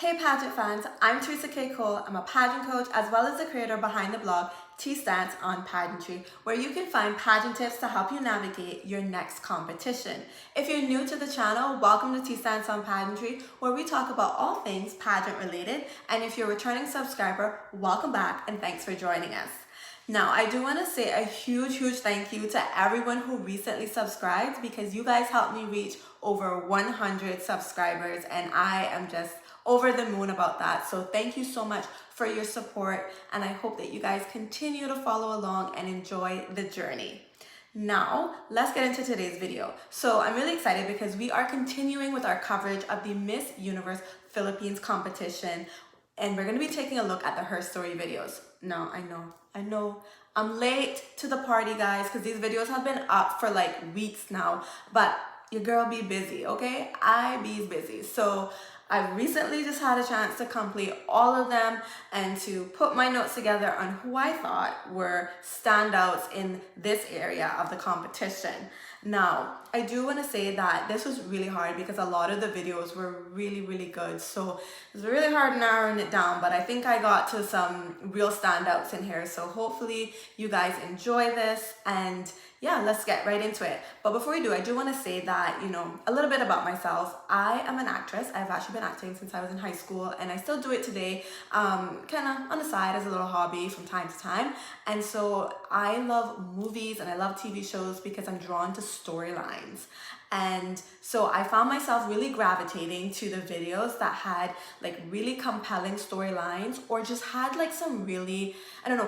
Hey pageant fans, I'm Theresa K. I'm a pageant coach as well as the creator behind the blog Standouts on Pageantry, where you can find pageant tips to help you navigate your next competition. If you're new to the channel, welcome to Standouts on Pageantry, where we talk about all things pageant related. And if you're a returning subscriber, welcome back and thanks for joining us. Now, I do want to say a huge thank you to everyone who recently subscribed, because you guys helped me reach over 100 subscribers and I am just over the moon about that. So thank you so much for your support, and I hope that you guys continue to follow along and enjoy the journey. Now, let's get into today's video. So I'm really excited because we are continuing with our coverage of the Miss Universe Philippines competition, and we're going to be taking a look at the Her Story videos. Now, I know I'm late to the party, guys, because these videos have been up for like weeks now, but your girl be busy, okay? I be busy. So I recently just had a chance to complete all of them and to put my notes together on who I thought were standouts in this area of the competition. Now, I do want to say that this was really hard because a lot of the videos were really good. So it was really hard narrowing it down, but I think I got to some real standouts in here. So hopefully you guys enjoy this, and yeah, let's get right into it. But before we do, I do want to say that, a little bit about myself. I am an actress. I've actually been acting since I was in high school, and I still do it today, kind of on the side as a little hobby from time to time. And so I love movies and I love TV shows because I'm drawn to storylines. And so I found myself really gravitating to the videos that had like really compelling storylines, or just had like some really,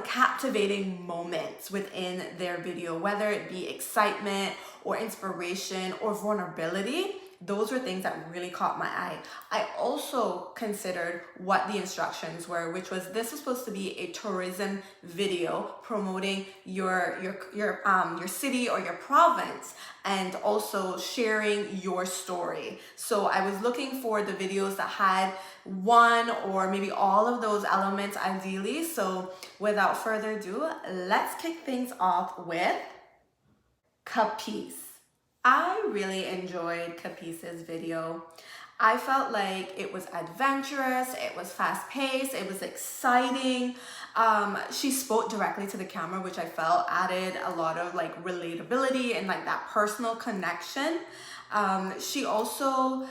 captivating moments within their video, whether it be excitement or inspiration or vulnerability. Those were things that really caught my eye. I also considered what the instructions were, which was this was supposed to be a tourism video promoting your city or your province, and also sharing your story. So I was looking for the videos that had one or maybe all of those elements ideally. So without further ado, let's kick things off with Capis. I really enjoyed Capis's video. I felt like it was adventurous, it was fast-paced, it was exciting. She spoke directly to the camera, which I felt added a lot of like relatability and like that personal connection. She also,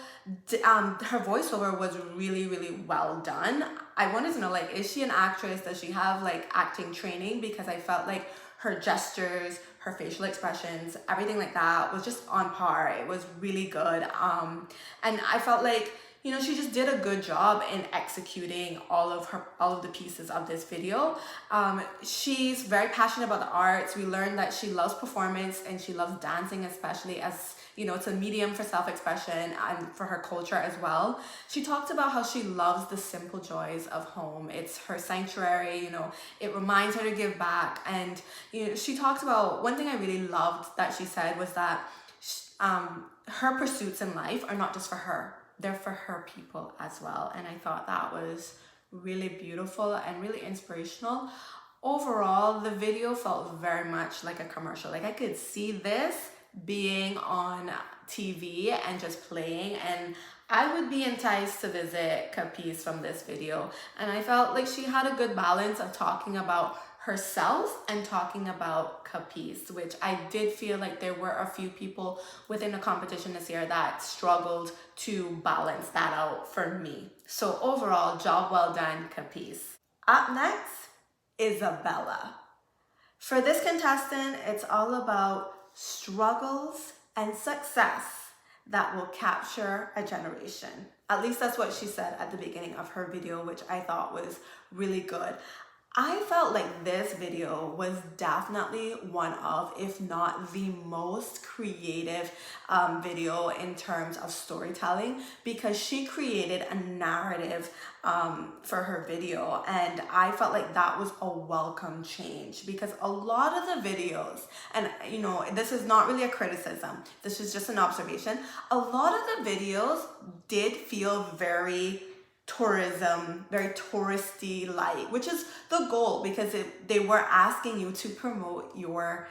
her voiceover was really well done. I wanted to know, like, is she an actress? Does she have like acting training? Because I felt like her gestures, her facial expressions, everything like that was just on par. It was really good. And I felt like, she just did a good job in executing all of the pieces of this video. She's very passionate about the arts. We learned that she loves performance and she loves dancing, especially as it's a medium for self-expression and for her culture as well. She talked about how she loves the simple joys of home. It's her sanctuary, it reminds her to give back. And she talked about, one thing I really loved that she said was that her pursuits in life are not just for her, they're for her people as well. And I thought that was really beautiful and really inspirational. Overall, the video felt very much like a commercial. Like I could see this being on TV and just playing, and I would be enticed to visit Capis from this video. And I felt like she had a good balance of talking about herself and talking about Capis, which I did feel like there were a few people within the competition this year that struggled to balance that out for me. So overall, job well done, Capis. Up next, Isabella. For this contestant, it's all about struggles and success that will capture a generation. At least that's what she said at the beginning of her video, which I thought was really good. I felt like this video was definitely one of, if not the most creative video in terms of storytelling, because she created a narrative for her video, and I felt like that was a welcome change, because a lot of the videos, and this is not really a criticism, this is just an observation, a lot of the videos did feel very tourism, very touristy like, which is the goal, because they were asking you to promote your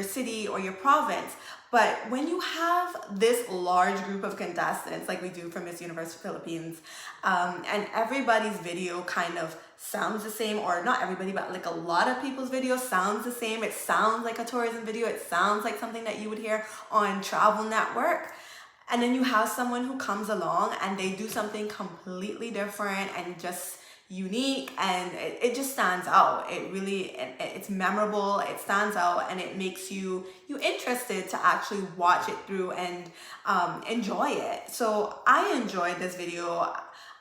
city or your province. But when you have this large group of contestants like we do for Miss Universe Philippines, and everybody's video kind of sounds the same, or not everybody, but like a lot of people's video sounds the same. It sounds like a tourism video. It sounds like something that you would hear on Travel Network. And then you have someone who comes along and they do something completely different and just unique, and it just stands out. It's memorable, it stands out, and it makes you interested to actually watch it through and enjoy it. So I enjoyed this video.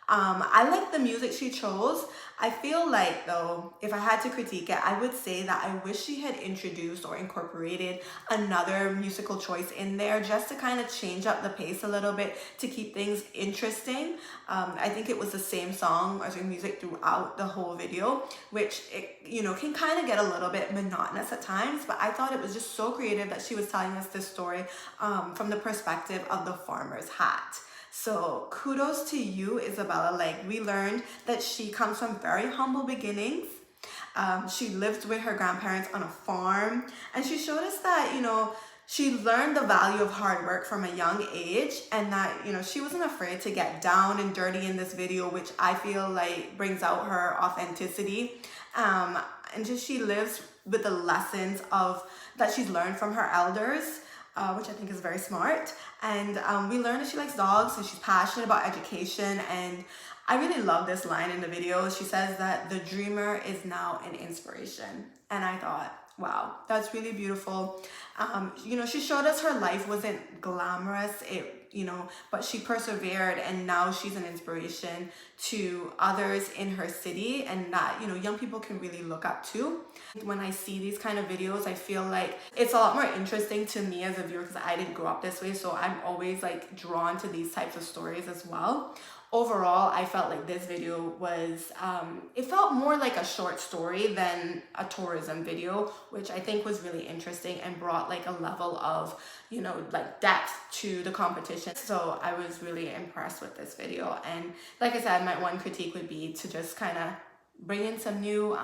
I like the music she chose. I feel like, though, if I had to critique it, I would say that I wish she had introduced or incorporated another musical choice in there, just to kind of change up the pace a little bit, to keep things interesting. I think it was the same song or same music throughout the whole video, which can kind of get a little bit monotonous at times, but I thought it was just so creative that she was telling us this story from the perspective of the farmer's hat. So kudos to you, Isabella. Like, we learned that she comes from very humble beginnings. She lived with her grandparents on a farm, and she showed us that, she learned the value of hard work from a young age, and that, she wasn't afraid to get down and dirty in this video, which I feel like brings out her authenticity. And just she lives with the lessons that she's learned from her elders, which I think is very smart. And we learned that she likes dogs, and she's passionate about education. And I really love this line in the video. She says that the dreamer is now an inspiration. And I thought, wow, that's really beautiful. She showed us her life wasn't glamorous, but she persevered, and now she's an inspiration to others in her city, and that, young people can really look up to. When I see these kind of videos, I feel like it's a lot more interesting to me as a viewer, because I didn't grow up this way, so I'm always like drawn to these types of stories as well. Overall, I felt like this video was, it felt more like a short story than a tourism video, which I think was really interesting and brought like a level of, like depth to the competition. So I was really impressed with this video. And like I said, my one critique would be to just kind of bring in some new,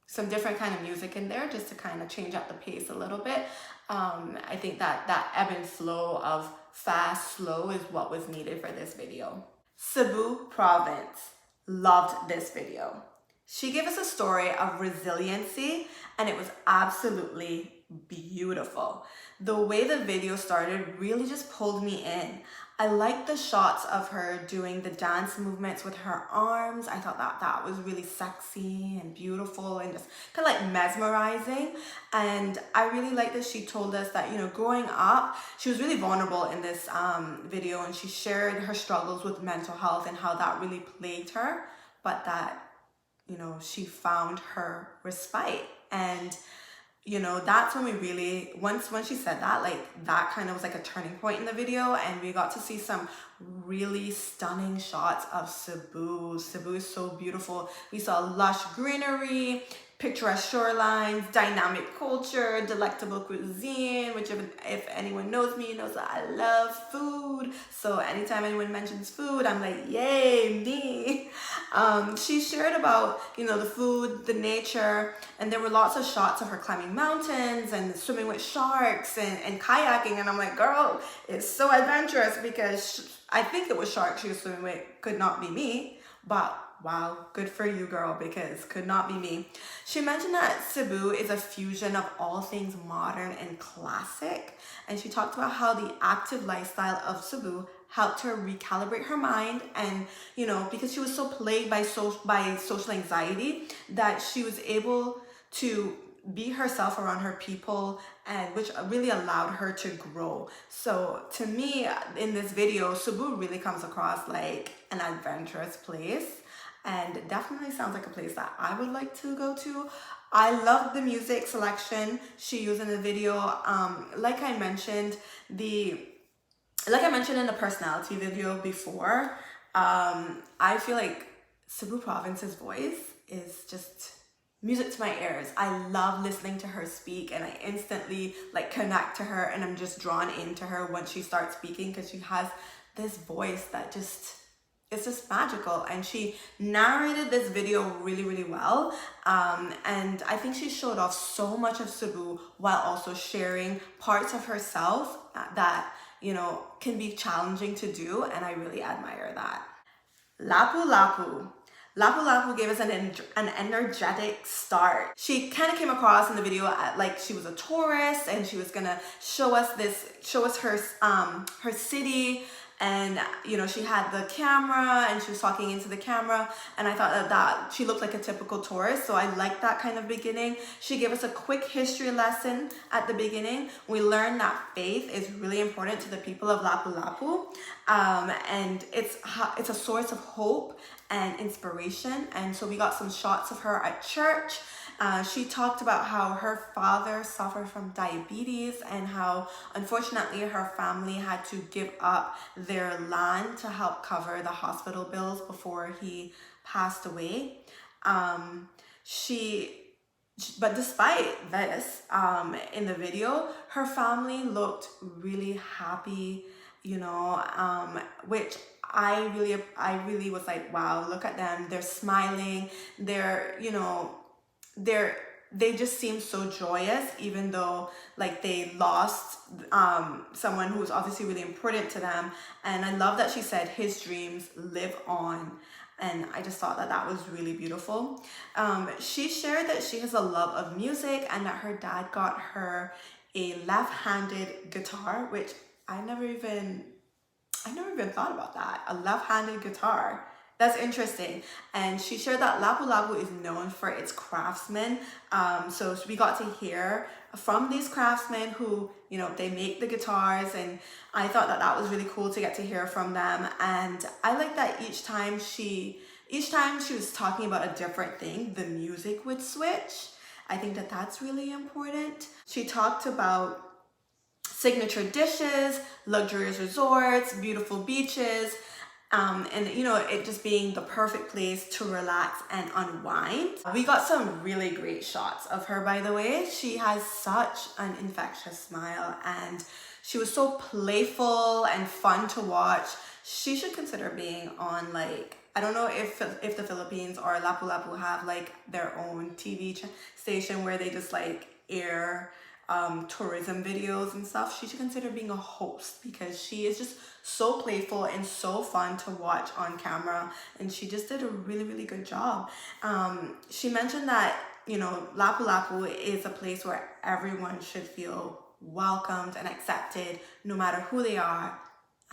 some different kind of music in there, just to kind of change up the pace a little bit. I think that ebb and flow of fast, slow is what was needed for this video. Cebu province. Loved this video. She gave us a story of resiliency, and it was absolutely beautiful. The way the video started really just pulled me in. I liked the shots of her doing the dance movements with her arms. I thought that was really sexy and beautiful and just kind of like mesmerizing. And I really liked that she told us that, growing up, she was really vulnerable in this video, and she shared her struggles with mental health and how that really plagued her, but that, she found her respite. And that's when we really, when she said that, like, that kind of was like a turning point in the video, and we got to see some really stunning shots of Cebu. Cebu is so beautiful. We saw lush greenery, picturesque shorelines, dynamic culture, delectable cuisine, which if anyone knows me, knows that I love food. So anytime anyone mentions food, I'm like, yay, me. She shared about, the food, the nature, and there were lots of shots of her climbing mountains and swimming with sharks and kayaking. And I'm like, girl, it's so adventurous, because I think it was sharks she was swimming with. Could not be me, but wow, good for you, girl, because could not be me. She mentioned that Cebu is a fusion of all things modern and classic, and she talked about how the active lifestyle of Cebu helped her recalibrate her mind, and because she was so plagued by social anxiety, that she was able to be herself around her people, and which really allowed her to grow. So to me, in this video, Cebu really comes across like an adventurous place, and it definitely sounds like a place that I would like to go to. I love the music selection she used in the video. Like I mentioned in the personality video before, I feel like Cebu Province's voice is just music to my ears. I love listening to her speak, and I instantly connect to her, and I'm just drawn into her once she starts speaking, because she has this voice that just, it's just magical. And she narrated this video really, really well. And I think she showed off so much of Cebu while also sharing parts of herself that, you know, can be challenging to do. And I really admire that. Lapu-Lapu. Lapu-Lapu gave us an energetic start. She kind of came across in the video like she was a tourist and she was gonna show us her city. And, you know, she had the camera and she was talking into the camera. And I thought that she looked like a typical tourist. So I liked that kind of beginning. She gave us a quick history lesson at the beginning. We learned that faith is really important to the people of Lapu-Lapu. And it's a source of hope and inspiration. And so we got some shots of her at church. She talked about how her father suffered from diabetes and how unfortunately her family had to give up their land to help cover the hospital bills before he passed away. But despite this, in the video, her family looked really happy, you know, which I really was like, wow, look at them. They're smiling. They're, you know, they just seem so joyous, even though like they lost someone who was obviously really important to them. And I love that she said his dreams live on. And I just thought that that was really beautiful. She shared that she has a love of music and that her dad got her a left-handed guitar, which I never even thought about that. A left-handed guitar. That's interesting. And she shared that Lapu-Lapu is known for its craftsmen. So we got to hear from these craftsmen who, you know, they make the guitars, and I thought that that was really cool to get to hear from them. And I like that each time she was talking about a different thing, the music would switch. I think that that's really important. She talked about signature dishes, luxurious resorts, beautiful beaches, and you know, it just being the perfect place to relax and unwind. We got some really great shots of her, by the way. She has such an infectious smile and she was so playful and fun to watch. She should consider being on, like, I don't know if the Philippines or Lapu-Lapu have like their own TV station where they just like air tourism videos and stuff. She should consider being a host because she is just so playful and so fun to watch on camera, and she just did a really, really good job. She mentioned that, you know, Lapu-Lapu is a place where everyone should feel welcomed and accepted no matter who they are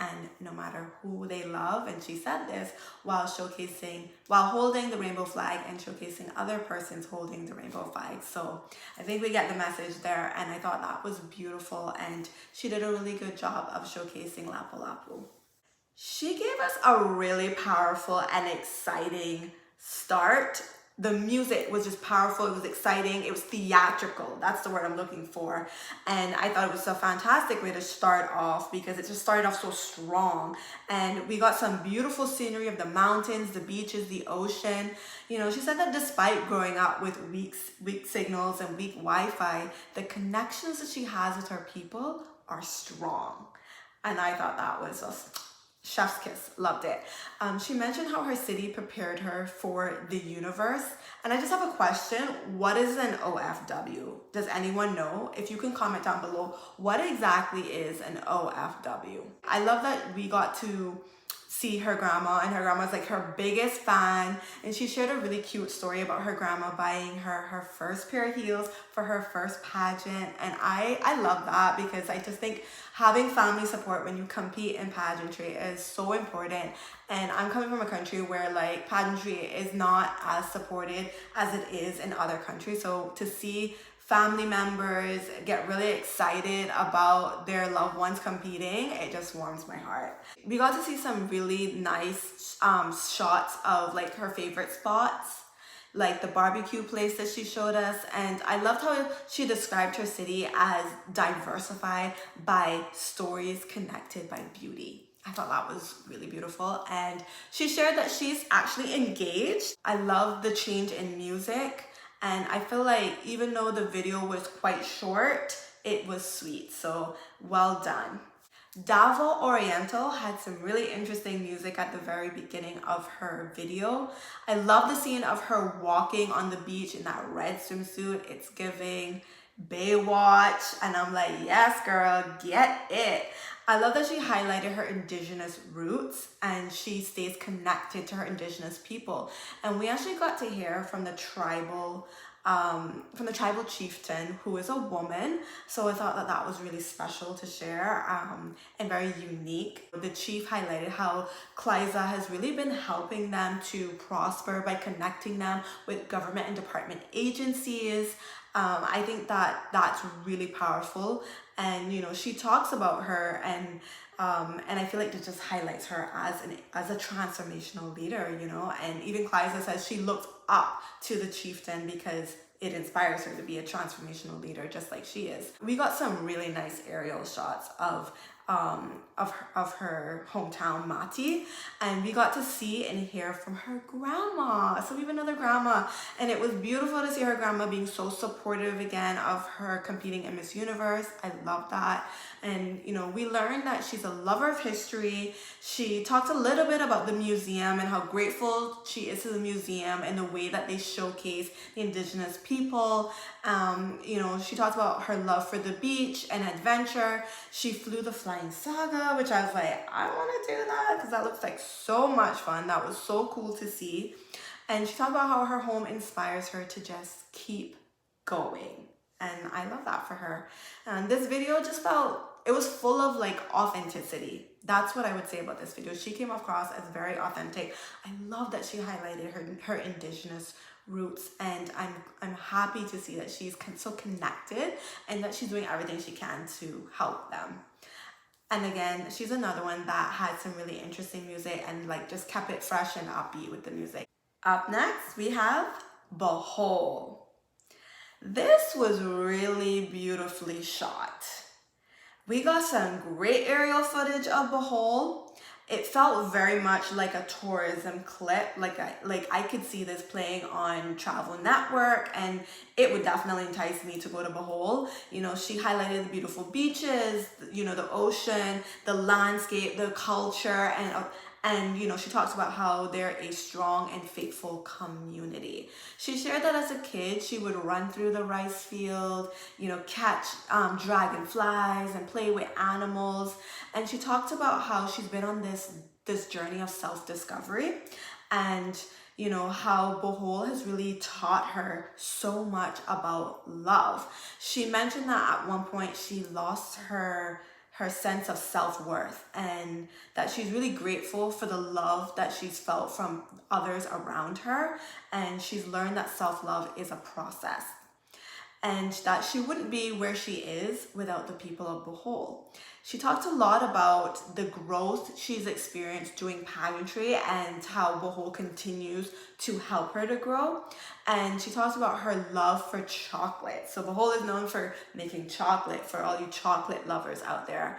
and no matter who they love. And she said this while holding the rainbow flag and showcasing other persons holding the rainbow flag. So I think we get the message there, and I thought that was beautiful, and she did a really good job of showcasing Lapu-Lapu. She gave us a really powerful and exciting start. The music was just powerful, it was exciting, it was theatrical, that's the word I'm looking for. And I thought it was a fantastic way to start off because it just started off so strong. And we got some beautiful scenery of the mountains, the beaches, the ocean. You know, she said that despite growing up with weak signals and weak Wi-Fi, the connections that she has with her people are strong. And I thought that was just chef's kiss. Loved it. She mentioned how her city prepared her for the universe. And I just have a question. What is an OFW? Does anyone know? If you can comment down below, what exactly is an OFW? I love that we got to see her grandma, and her grandma's like her biggest fan, and she shared a really cute story about her grandma buying her first pair of heels for her first pageant. And I love that because I just think having family support when you compete in pageantry is so important. And I'm coming from a country where like pageantry is not as supported as it is in other countries, so to see family members get really excited about their loved ones competing, it just warms my heart. We got to see some really nice shots of like her favorite spots, like the barbecue place that she showed us. And I loved how she described her city as diversified by stories connected by beauty. I thought that was really beautiful. And she shared that she's actually engaged. I love the change in music. And I feel like even though the video was quite short, it was sweet. So well done. Davao Oriental had some really interesting music at the very beginning of her video. I love the scene of her walking on the beach in that red swimsuit. It's giving Baywatch, and I'm like, yes girl, get it. I love that she highlighted her indigenous roots and she stays connected to her indigenous people. And we actually got to hear from the tribal chieftain, who is a woman. So I thought that that was really special to share, and very unique. The chief highlighted how Kliza has really been helping them to prosper by connecting them with government and department agencies. I think that that's really powerful. And, you know, she talks about her, and I feel like it just highlights her as a transformational leader, you know. And even Kliza says she looks up to the chieftain because it inspires her to be a transformational leader just like she is. We got some really nice aerial shots of her hometown Mati, and we got to see and hear from her grandma. So we have another grandma, and it was beautiful to see her grandma being so supportive again of her competing in Miss Universe. I love that. And you know, we learned that she's a lover of history. She talked a little bit about the museum and how grateful she is to the museum and the way that they showcase the indigenous people. You know, she talked about her love for the beach and adventure. She flew the Flying Saga, which I was like, I want to do that because that looks like so much fun. That was so cool to see. And she talked about how her home inspires her to just keep going. And I love that for her. And this video just felt, it was full of like authenticity. That's what I would say about this video. She came across as very authentic. I love that she highlighted her indigenous roots, and I'm happy to see that she's so connected and that she's doing everything she can to help them. And again, she's another one that had some really interesting music and like just kept it fresh and upbeat with the music. Up next, we have Bohol. This was really beautifully shot. We got some great aerial footage of Bohol. It felt very much like a tourism clip. Like I could see this playing on Travel Network, and it would definitely entice me to go to Bohol. You know, she highlighted the beautiful beaches, you know, the ocean, the landscape, the culture, and you know, she talks about how they're a strong and faithful community. She shared that as a kid, she would run through the rice field, you know, catch dragonflies and play with animals. And she talked about how she's been on this journey of self-discovery, and you know, how Bohol has really taught her so much about love. She mentioned that at one point she lost her sense of self-worth, and that she's really grateful for the love that she's felt from others around her, and she's learned that self-love is a process, and that she wouldn't be where she is without the people of Bohol. She talked a lot about the growth she's experienced doing pageantry and how Bohol continues to help her to grow. And she talks about her love for chocolate. So Bohol is known for making chocolate, for all you chocolate lovers out there.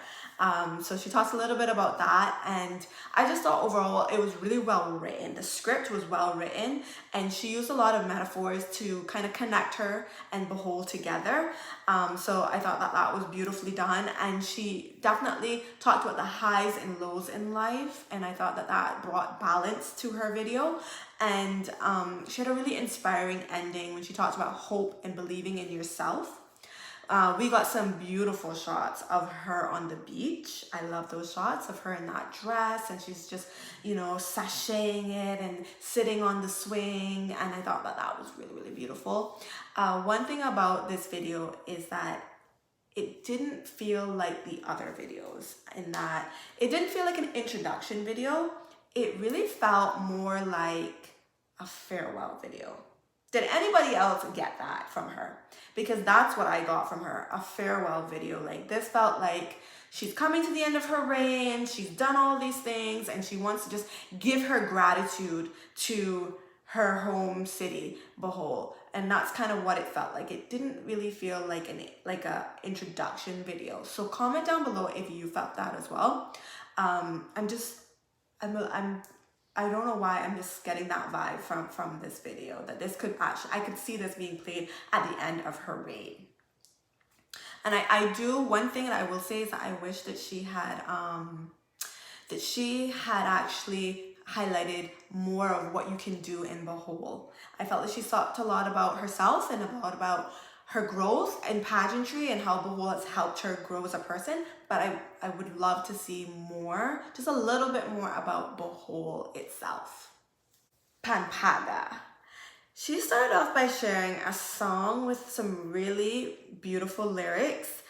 So she talks a little bit about that, and I just thought overall it was really well written. The script was well written, and she used a lot of metaphors to kind of connect her and Bohol together. So I thought that that was beautifully done, and she definitely talked about the highs and lows in life, and I thought that that brought balance to her video. And she had a really inspiring ending when she talked about hope and believing in yourself. We got some beautiful shots of her on the beach. I love those shots of her in that dress, and she's just, you know, sashaying it and sitting on the swing, and I thought that that was really, really beautiful. One thing about this video is that it didn't feel like the other videos, in that it didn't feel like an introduction video. It really felt more like a farewell video. Did anybody else get that from her? Because that's what I got from her, a farewell video. Like, this felt like she's coming to the end of her reign, she's done all these things, and she wants to just give her gratitude to her home city, Bohol. And that's kind of what it felt like. It didn't really feel like a introduction video. So comment down below if you felt that as well. I don't know why, I'm just getting that vibe from this video, that this could actually, I could see this being played at the end of her reign. And I do, one thing that I will say is that I wish that she had actually highlighted more of what you can do in Bohol. I felt that she talked a lot about herself and about her growth in pageantry and how Bohol has helped her grow as a person. But I would love to see more, just a little bit more about Bohol itself. Pampanga. She started off by sharing a song with some really beautiful lyrics.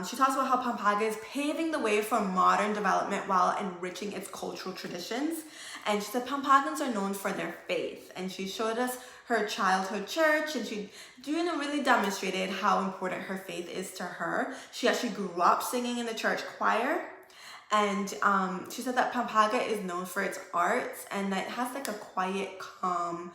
She talks about how Pampanga is paving the way for modern development while enriching its cultural traditions. And she said Pampangans are known for their faith. And she showed us her childhood church, and she really demonstrated how important her faith is to her. She actually grew up singing in the church choir. And she said that Pampanga is known for its arts and that it has like a quiet, calm,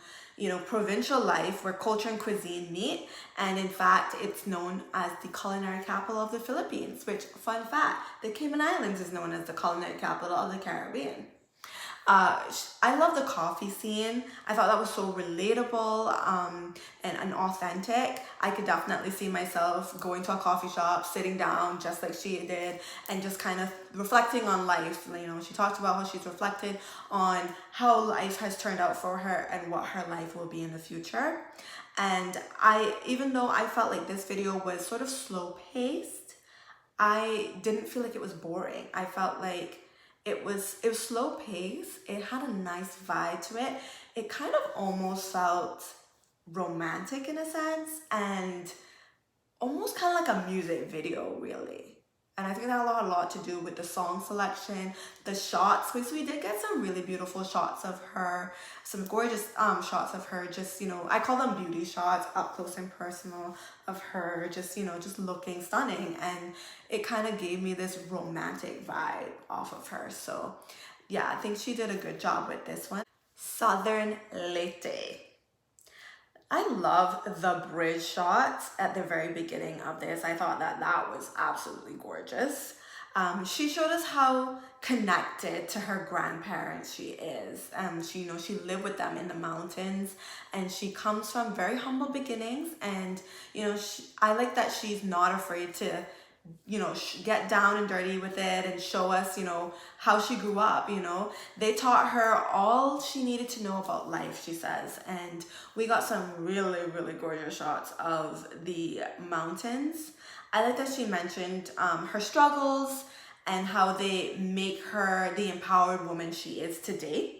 provincial life where culture and cuisine meet. And in fact, it's known as the culinary capital of the Philippines, which, fun fact, the Cayman Islands is known as the culinary capital of the Caribbean. I love the coffee scene. I thought that was so relatable and authentic. I could definitely see myself going to a coffee shop, sitting down just like she did, and just kind of reflecting on life. She talked about how she's reflected on how life has turned out for her and what her life will be in the future. And even though I felt like this video was sort of slow paced, I didn't feel like it was boring. I felt like it was slow paced. It had a nice vibe to it. It kind of almost felt romantic in a sense, and almost kind of like a music video, really. And I think that had a lot to do with the song selection, the shots, because we did get some really beautiful shots of her, some gorgeous shots of her, just, I call them beauty shots, up close and personal of her, just, just looking stunning. And it kind of gave me this romantic vibe off of her. So yeah, I think she did a good job with this one. Southern Leyte. I love the bridge shots at the very beginning of this. I thought that was absolutely gorgeous. She showed us how connected to her grandparents she is. She lived with them in the mountains, and she comes from very humble beginnings. And I like that she's not afraid to get down and dirty with it and show us, how she grew up. They taught her all she needed to know about life, she says. And we got some really, really gorgeous shots of the mountains. I like that she mentioned her struggles and how they make her the empowered woman she is today.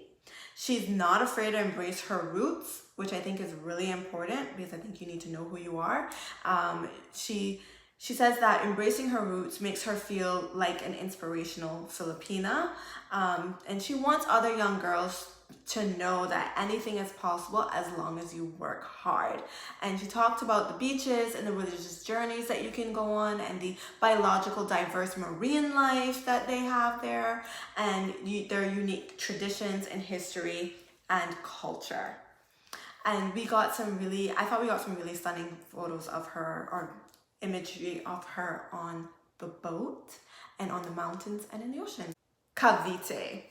She's not afraid to embrace her roots, which I think is really important, because I think you need to know who you are. She says that embracing her roots makes her feel like an inspirational Filipina. And she wants other young girls to know that anything is possible as long as you work hard. And she talked about the beaches and the religious journeys that you can go on, and the biological diverse marine life that they have there, and their unique traditions and history and culture. And I thought we got some really stunning photos of her, or imagery of her on the boat and on the mountains and in the ocean. Cavite.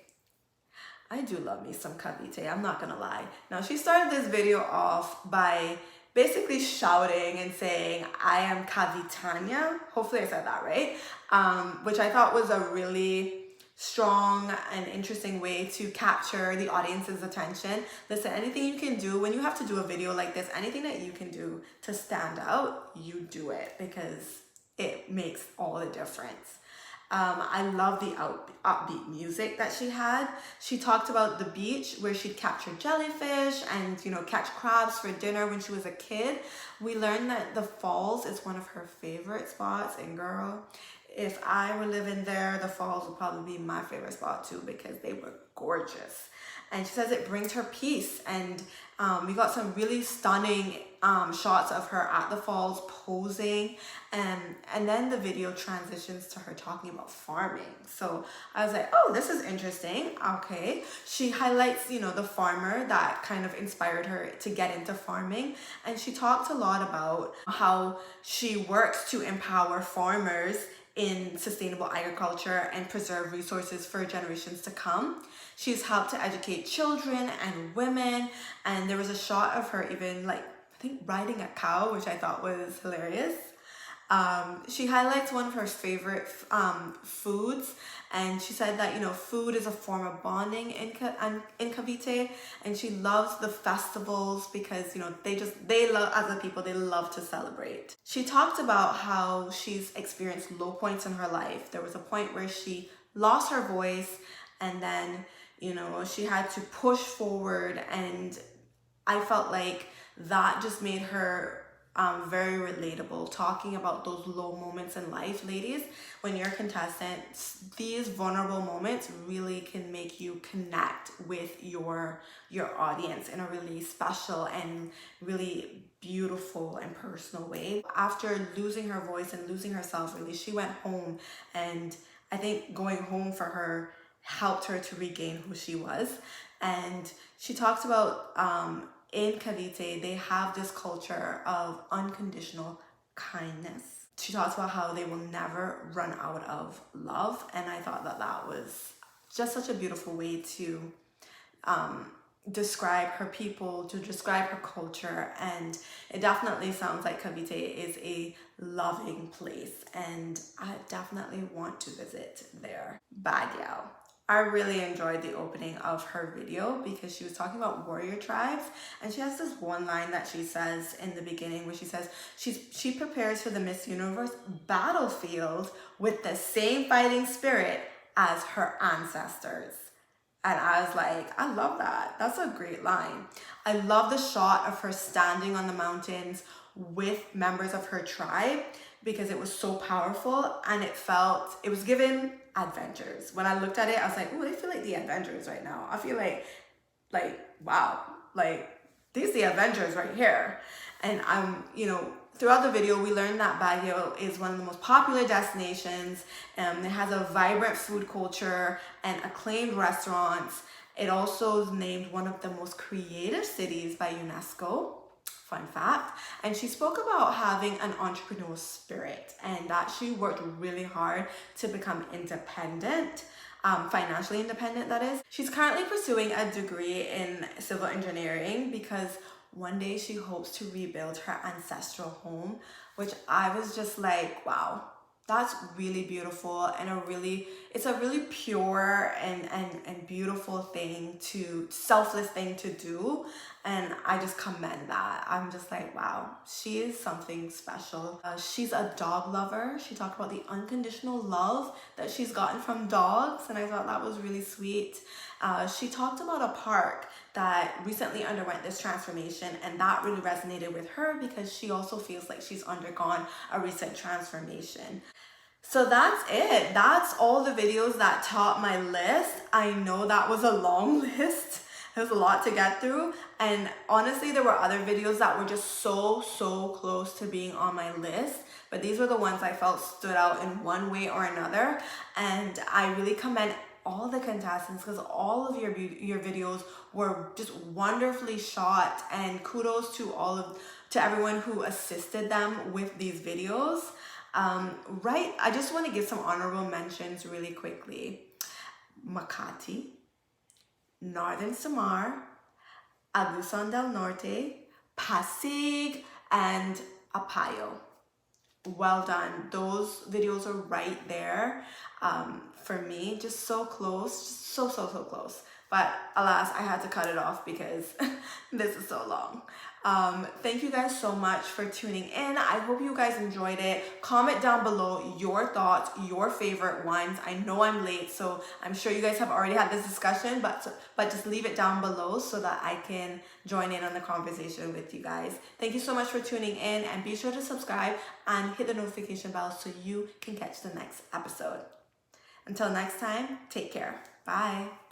I do love me some Cavite, I'm not gonna lie. Now, she started this video off by basically shouting and saying, "I am Cavitania." Hopefully I said that right. Which I thought was a really strong and interesting way to capture the audience's attention. Listen, anything you can do when you have to do a video like this, anything that you can do to stand out, you do it, because it makes all the difference. I love the upbeat music that she had. She talked about the beach where she'd capture jellyfish and, catch crabs for dinner when she was a kid. We learned that the falls is one of her favorite spots, and girl, if I were living there, the falls would probably be my favorite spot too, because they were gorgeous. And she says it brings her peace. And we got some really stunning shots of her at the falls posing. And then the video transitions to her talking about farming. So I was like, oh, this is interesting. Okay. She highlights, the farmer that kind of inspired her to get into farming. And she talked a lot about how she works to empower farmers in sustainable agriculture and preserve resources for generations to come. She's helped to educate children and women, and there was a shot of her even, I think, riding a cow, which I thought was hilarious. She highlights one of her favorite foods, and she said that, you know, food is a form of bonding in Cavite, and she loves the festivals because, you know, they love, as a people, they love to celebrate. She talked about how she's experienced low points in her life. There was a point where she lost her voice, and then, you know, she had to push forward, and I felt like that just made her very relatable, talking about those low moments in life. Ladies, when you're contestants, these vulnerable moments really can make you connect with your audience in a really special and really beautiful and personal way. After losing her voice and losing herself, really, she went home, and I think going home for her helped her to regain who she was. And she talks about in Cavite, they have this culture of unconditional kindness. She talks about how they will never run out of love, and I thought that that was just such a beautiful way to describe her people, to describe her culture. And it definitely sounds like Cavite is a loving place, and I definitely want to visit there. Baguio. I really enjoyed the opening of her video because she was talking about warrior tribes, and she has this one line that she says in the beginning where she says she prepares for the Miss Universe battlefield with the same fighting spirit as her ancestors. And I was like, I love that. That's a great line. I love the shot of her standing on the mountains with members of her tribe because it was so powerful, and it was given adventures. When I looked at it, I was like, oh, I feel like the Avengers right now. I feel like, wow, like these are the Avengers right here. And you know, throughout the video, we learned that Baguio is one of the most popular destinations. It has a vibrant food culture and acclaimed restaurants. It also is named one of the most creative cities by UNESCO. Fun fact. And she spoke about having an entrepreneurial spirit and that she worked really hard to become independent, financially independent, that is. She's currently pursuing a degree in civil engineering because one day she hopes to rebuild her ancestral home, which I was just like, wow, that's really beautiful, and it's a really pure and beautiful thing, selfless thing to do. And I just commend that. I'm just like, wow, she is something special. She's a dog lover. She talked about the unconditional love that she's gotten from dogs, and I thought that was really sweet. She talked about a park that recently underwent this transformation, and that really resonated with her because she also feels like she's undergone a recent transformation. So that's it. That's all the videos that topped my list. I know that was a long list. There's a lot to get through, and honestly there were other videos that were just so close to being on my list, but these were the ones I felt stood out in one way or another. And I really commend all the contestants because all of your videos were just wonderfully shot, and kudos to everyone who assisted them with these videos. I just want to give some honorable mentions really quickly. Makati, Northern Samar, Agusan del Norte, Pasig, and Apayo. Well done. Those videos are right there for me. Just so close, just so close. But alas, I had to cut it off because this is so long. Thank you guys so much for tuning in. I hope you guys enjoyed it. Comment down below your thoughts, your favorite ones. I know I'm late, so I'm sure you guys have already had this discussion, but just leave it down below so that I can join in on the conversation with you guys. Thank you so much for tuning in, and be sure to subscribe and hit the notification bell so you can catch the next episode. Until next time, take care. Bye.